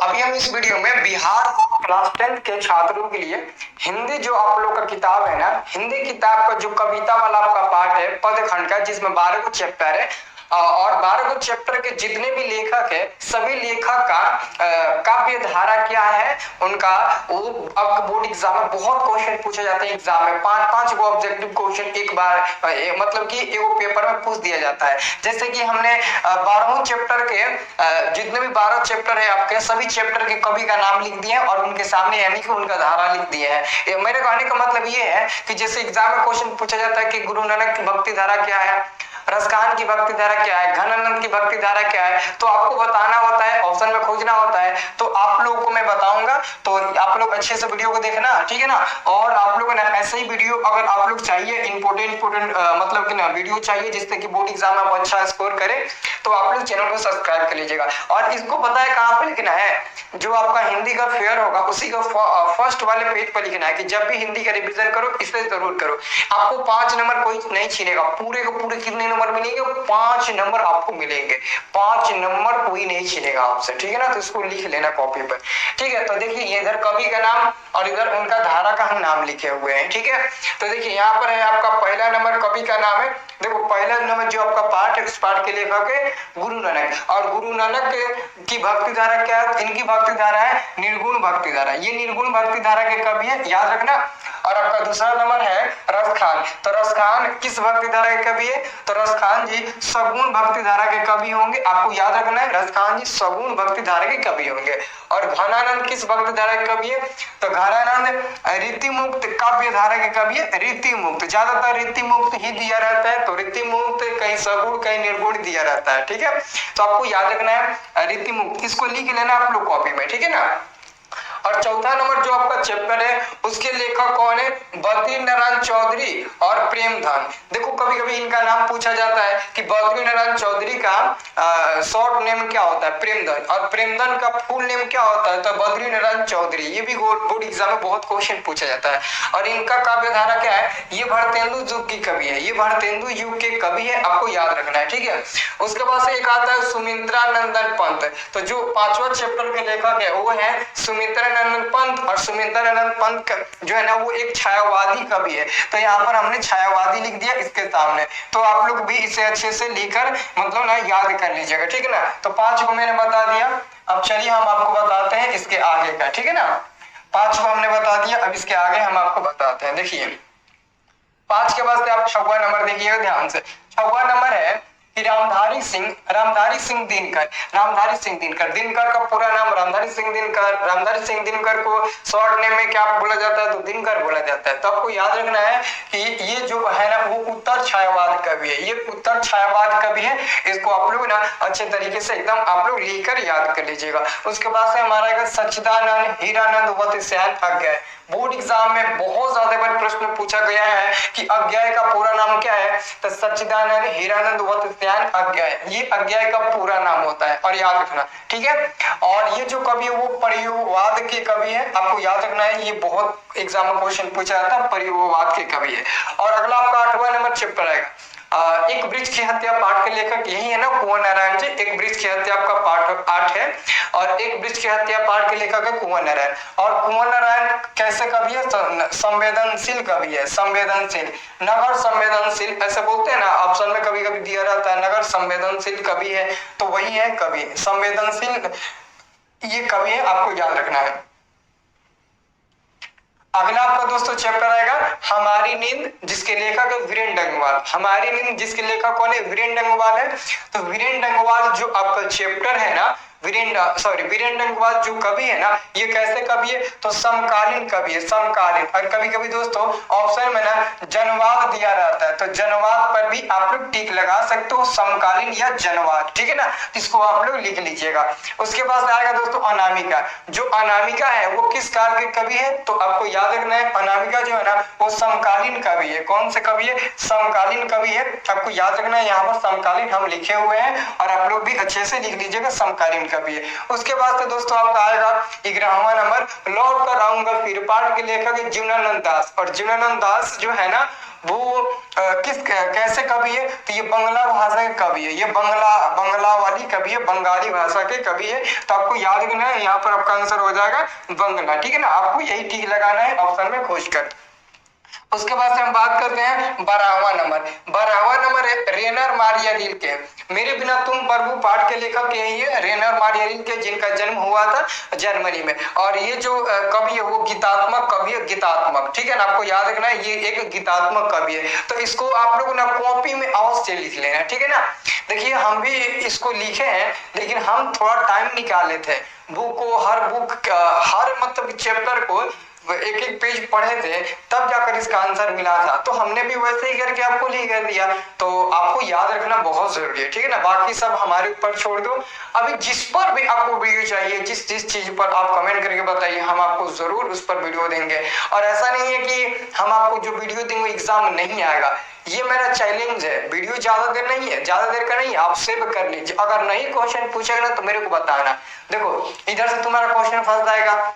अभी हम इस वीडियो में बिहार क्लास 10 के छात्रों के लिए हिंदी जो आप लोग का किताब है ना, हिंदी किताब का जो कविता वाला आपका पार्ट है पदखंड का, जिसमें 12 को चैप्टर है और 12 को चैप्टर के जितने भी लेखक है सभी लेखक का काव्य धारा क्या है उनका, वो अब बोर्ड एग्जाम में बहुत क्वेश्चन पूछे जाते हैं। एग्जाम में 5-5 को ऑब्जेक्टिव क्वेश्चन एक बार मतलब कि एक पेपर में पूछ दिया जाता है। जैसे कि हमने 12वें चैप्टर के जितने भी 12 चैप्टर है आपके, सभी चैप्टर के कवि का नाम लिख दिए और उनके सामने यानी कि उनका धारा लिख दिए हैं। मेरे कहने का मतलब ये है कि जैसे एग्जाम में क्वेश्चन पूछा जाता है कि गुरु नानक की भक्ति धारा क्या है, रसखान की भक्ति धारा क्या है, घनानंद की भक्ति धारा क्या है, तो आपको बताना होता है, ऑप्शन में खोजना होता है। तो आप लोगों को मैं बताऊंगा, तो आप लोग अच्छे से वीडियो को देखना, ठीक है ना। और आप लोग ना ऐसे ही वीडियो अगर आप लोग चाहिए इंपोर्टेंट मतलब कि ना वीडियो चाहिए जिससे कि बोर्ड एग्जाम में आप अच्छा स्कोर करें, तो आप लोग चैनल को सब्सक्राइब कर लीजिएगा। और इसको पता है कहाँ पे लिखना है, जो आपका हिंदी का फेयर होगा उसी का फर्स्ट वाले पेज पर लिखना है कि जब भी हिंदी का रिवीजन करो इसे जरूर करो। आपको 5 नंबर कोई नहीं छीनेगा, पूरे को पूरे कितने नंबर मिलेंगे, 5 नंबर आपको मिलेंगे, 5 नंबर कोई नहीं छीनेगा आपसे, ठीक है ना। तो इसको लिख लेना कॉपी पर, ठीक है। तो देखिए ये इधर कवि का नाम और इधर उनका धारा का हम नाम लिखे हुए हैं, ठीक है। तो देखिए यहाँ पर है आपका पहला नंबर कवि का नाम है। देखो पहला नंबर जो आपका पार्ट है उस पार्ट के लेखक है गुरु नानक, और गुरु नानक की भक्ति धारा क्या है, इनकी भक्ति धारा है निर्गुण भक्ति धारा, ये निर्गुण भक्ति धारा के कवि है, याद रखना। और आपका दूसरा नंबर है रसखान, तो रसखान किस भक्ति धारा के कवि है, तो रसखान जी सगुण भक्ति धारा के कवि होंगे, आपको याद रखना है रसखान जी सगुण भक्ति धारा के कवि होंगे। और घनानंद किस भक्ति धारा के कवि है, तो घनानंद रीति मुक्त काव्य धारा के कवि है, रीति मुक्त, ज्यादातर रीति मुक्त ही दिया रहता है, तो रीति मुक्त कहीं सगुण कहीं निर्गुण दिया रहता है, ठीक है। तो आपको याद रखना है रीति मुक्त, इसको लिख लेना आप लोग कॉपी में, ठीक है ना। और चौथा नंबर जो आपका चैप्टर है उसके लेखक कौन है, बद्री नारायण चौधरी और प्रेमधन। देखो कभी कभी इनका नाम पूछा जाता है कि बद्री नारायण चौधरी का शॉर्ट नेम क्या होता है, प्रेमधन, और प्रेमधन का फुल नेम क्या होता है, तो बद्री नारायण चौधरी। ये भी बोर्ड एग्जाम में बहुत क्वेश्चन पूछा जाता है। और इनका काव्य धारा क्या है, ये भारतेंदु युग की कवि है, ये भारतेंदु युग के कवि है, आपको याद रखना है, ठीक है। उसके बाद से एक आता है सुमित्रा नंदन पंत, तो जो 5वां चैप्टर के लेखक है वो है सुमित्रा नंदन पंत, और सुमित्रा नंदन पंत जो है ना वो एक छायावादी कवि है, तो यहाँ पर हमने छायावादी लिख दिया इसके सामने। तो आप लोग भी इसे अच्छे से लिखकर मतलब ना याद कर लीजिएगा, ठीक है ना। तो 5 को मैंने बता दिया, अब चलिए हम आपको बताते हैं इसके आगे का, ठीक है ना। 5 को हमने बता दिया, अब इसके आगे हम आपको बताते हैं। देखिए 5 के बाद से आप 6वां नंबर देखिएगा ध्यान से। 6वां नंबर है कि रामधारी सिंह दिनकर, रामधारी सिंह दिनकर, दिनकर का पूरा नाम रामधारी सिंह दिनकर, रामधारी सिंह दिनकर को शॉर्ट नेम में क्या बोला जाता है, तो दिनकर बोला जाता है। तो आपको याद रखना है कि ये जो है ना वो उत्तर छायावाद कवि है, ये उत्तर छायावाद कवि है, इसको आप लोग ना अच्छे तरीके से एकदम आप लोग लेकर याद कर लीजिएगा। उसके बाद से हमारा सच्चिदानंद हीरानंद वत्स्यायन अज्ञेय, बोर्ड एग्जाम में बहुत ज्यादा बार प्रश्न पूछा गया है कि अज्ञेय का पूरा नाम क्या है, तो सच्चिदानंद हीरानंद वत्स्यायन अज्ञेय, ये अज्ञेय का पूरा नाम होता है, और याद रखना, ठीक है। और ये जो कवि है वो प्रयोगवाद के कवि है, आपको याद रखना है, ये बहुत एग्जाम में क्वेश्चन पूछा जाता है, प्रयोगवाद के कवि है। और अगला आपका 8वां नंबर चैप्टर आएगा एक वृक्ष की हत्या, पाठ के लेखक यही है ना कुंवर नारायण जी। एक वृक्ष की हत्या आपका पाठ 8 है, और एक वृक्ष की हत्या पाठ के लेखक है कुंवर नारायण। और कुंवर नारायण कैसे कवि है, संवेदनशील कवि है, संवेदनशील, नगर संवेदनशील ऐसे बोलते हैं ना, ऑप्शन में कभी कभी दिया रहता है नगर संवेदनशील कवि है, तो वही है कवि संवेदनशील, ये कवि है, आपको याद रखना है। अगला आपका दोस्तों चैप्टर आएगा हमारी नींद, जिसके लेखक है वीरेंद्र डंगवाल। हमारी नींद जिसके लेखक कौन है, वीरेंद्र डंगवाल है। तो वीरेंद्र डंगवाल जो आपका चैप्टर है ना, वीरेंद्र डंगवाल जो कवि है ना, ये कैसे कवि है, तो समकालीन कवि है, समकालीन। और कभी कभी दोस्तों ऑप्शन में ना जनवाद दिया रहता है, तो जनवाद पर भी आप लोग टिक लगा सकते हो, समकालीन या जनवाद, ठीक है ना। इसको आप लोग लिख लीजिएगा। उसके बाद आएगा दोस्तों अनामिका, जो अनामिका है वो किस काल के कवि है, तो आपको याद रखना है अनामिका जो है ना वो समकालीन कवि है। कौन से कवि है, समकालीन कवि है, आपको याद रखना है, यहाँ पर समकालीन हम लिखे हुए हैं, और आप लोग भी अच्छे से लिख लीजिएगा समकालीन कवि है। उसके बाद से दोस्तों आपका आएगा 11वां नंबर लौट कर आऊंगा फिर, पाठ के लेखक है जीवनानंद दास। और जीवनानंद दास जो है ना वो कैसे कवि है, तो ये बंगला भाषा के कवि है, ये बंगला वाली कवि है, बंगाली भाषा के कवि है। तो आपको याद रखना है, यहाँ पर आपका आंसर हो जाएगा बंगला। ठीक है ना, आपको यही टिक लगाना है ऑप्शन में खोज कर। उसके बाद से हम बात करते हैं 12वां नंबर। 12वां नंबर है रेनर मारिया रिल्के। मेरे बिना तुम प्रभु पाठ के लेखक यही है, रेनर मारिया रिल्के, जिनका जन्म हुआ था जर्मनी में। और ये जो कवि है वो गीतात्मक कवि है, गीतात्मक। ठीक है ना, आपको याद रखना है ये एक गीतात्मक कवि है। तो इसको आप लोग ना कॉपी में अवश्य लिख लेना। ठीक है ना, देखिए हम भी इसको लिखे हैं, लेकिन हम थोड़ा टाइम निकाले थे, बुक को हर मतलब चैप्टर को एक एक पेज पढ़े थे, तब जाकर इसका आंसर मिला था। तो हमने भी वैसे ही करके आपको लिख कर दिया। तो आपको याद रखना बहुत जरूरी है। ठीक है ना, बाकी सब हमारे ऊपर छोड़ दो। अभी जिस पर भी आपको वीडियो चाहिए, जिस जिस चीज पर आप कमेंट करके बताइए, हम आपको जरूर उस पर वीडियो देंगे। और ऐसा नहीं है कि हम आपको जो वीडियो देंगे एग्जाम नहीं आएगा, ये मेरा चैलेंज है। वीडियो ज्यादा देर नहीं है, ज्यादा देर का नहीं है, आप सेव कर लीजिए। अगर नहीं क्वेश्चन पूछेगा ना तो मेरे को बताना। देखो इधर से तुम्हारा क्वेश्चन फंस जाएगा,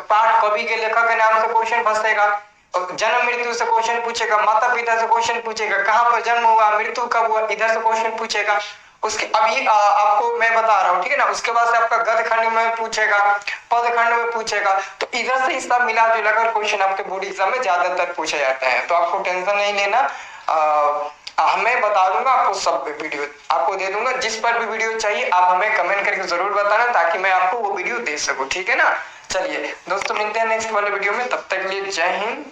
पाठ कवि के लेखक के नाम से क्वेश्चन फंसेगा, जन्म मृत्यु से क्वेश्चन पूछेगा, माता पिता से क्वेश्चन पूछेगा, कहाँ पर जन्म हुआ, मृत्यु कब हुआ, इधर से क्वेश्चन पूछेगा। उसके अभी आपको मैं बता रहा हूँ। ठीक है ना, उसके बाद से आपका गद्य खंड में पूछेगा, पद खंड में पूछेगा। तो इधर से इसका मिला जुला कर क्वेश्चन आपके बोर्ड एग्जाम में ज्यादातर पूछे जाते हैं। तो आपको टेंशन नहीं लेना, मैं बता दूंगा आपको, सब वीडियो आपको दे दूंगा। जिस पर भी वीडियो चाहिए आप हमें कमेंट करके जरूर बताना, ताकि मैं आपको वो वीडियो दे सकूं। ठीक है ना, चलिए दोस्तों मिलते हैं नेक्स्ट वाले वीडियो में, तब तक के लिए जय हिंद।